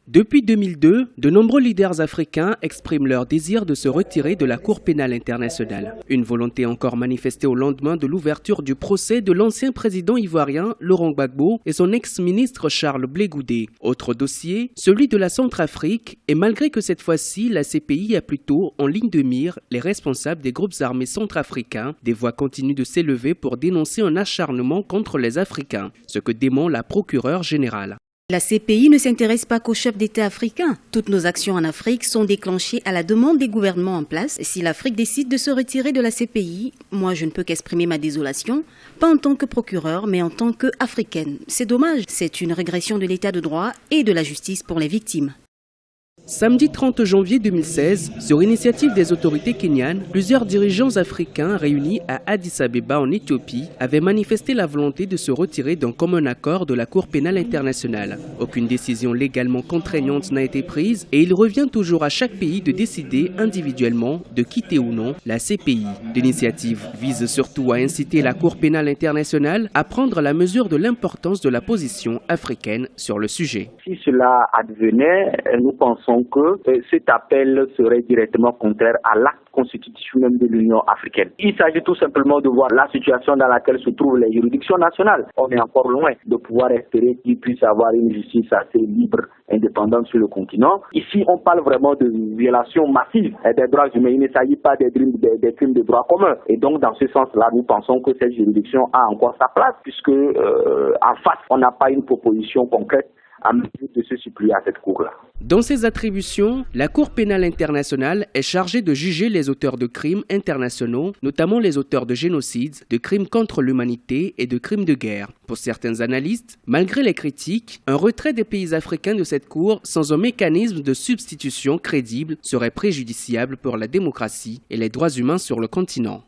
Depuis 2002, de nombreux leaders africains expriment leur désir de se retirer de la Cour pénale internationale. Une volonté encore manifestée au lendemain de l'ouverture du procès de l'ancien président ivoirien Laurent Gbagbo et son ex-ministre Charles Blé Goudé. Autre dossier, celui de la Centrafrique, et malgré que cette fois-ci la CPI a plutôt en ligne de mire les responsables des groupes armés centrafricains, des voix continuent de s'élever pour dénoncer un acharnement contre les Africains, ce que dément la procureure générale. La CPI ne s'intéresse pas qu'aux chefs d'État africains. Toutes nos actions en Afrique sont déclenchées à la demande des gouvernements en place. Si l'Afrique décide de se retirer de la CPI, moi je ne peux qu'exprimer ma désolation, pas en tant que procureur, mais en tant qu'Africaine. C'est dommage, c'est une régression de l'état de droit et de la justice pour les victimes. Samedi 30 janvier 2016, sur initiative des autorités kenyanes, plusieurs dirigeants africains réunis à Addis Abeba en Éthiopie avaient manifesté la volonté de se retirer d'un commun accord de la Cour pénale internationale. Aucune décision légalement contraignante n'a été prise et il revient toujours à chaque pays de décider individuellement de quitter ou non la CPI. L'initiative vise surtout à inciter la Cour pénale internationale à prendre la mesure de l'importance de la position africaine sur le sujet. Si cela advenait, nous pensons que cet appel serait directement contraire à l'acte constitutionnel de l'Union africaine. Il s'agit tout simplement de voir la situation dans laquelle se trouvent les juridictions nationales. On est encore loin de pouvoir espérer qu'il puisse avoir une justice assez libre, indépendante sur le continent. Ici, on parle vraiment de violations massives des droits humains. Il ne s'agit pas des crimes de droit commun. Et donc, dans ce sens-là, nous pensons que cette juridiction a encore sa place, puisque en face, on n'a pas une proposition concrète à mesure de se suppléer à cette cour-là. Dans ses attributions, la Cour pénale internationale est chargée de juger les auteurs de crimes internationaux, notamment les auteurs de génocides, de crimes contre l'humanité et de crimes de guerre. Pour certains analystes, malgré les critiques, un retrait des pays africains de cette Cour sans un mécanisme de substitution crédible serait préjudiciable pour la démocratie et les droits humains sur le continent.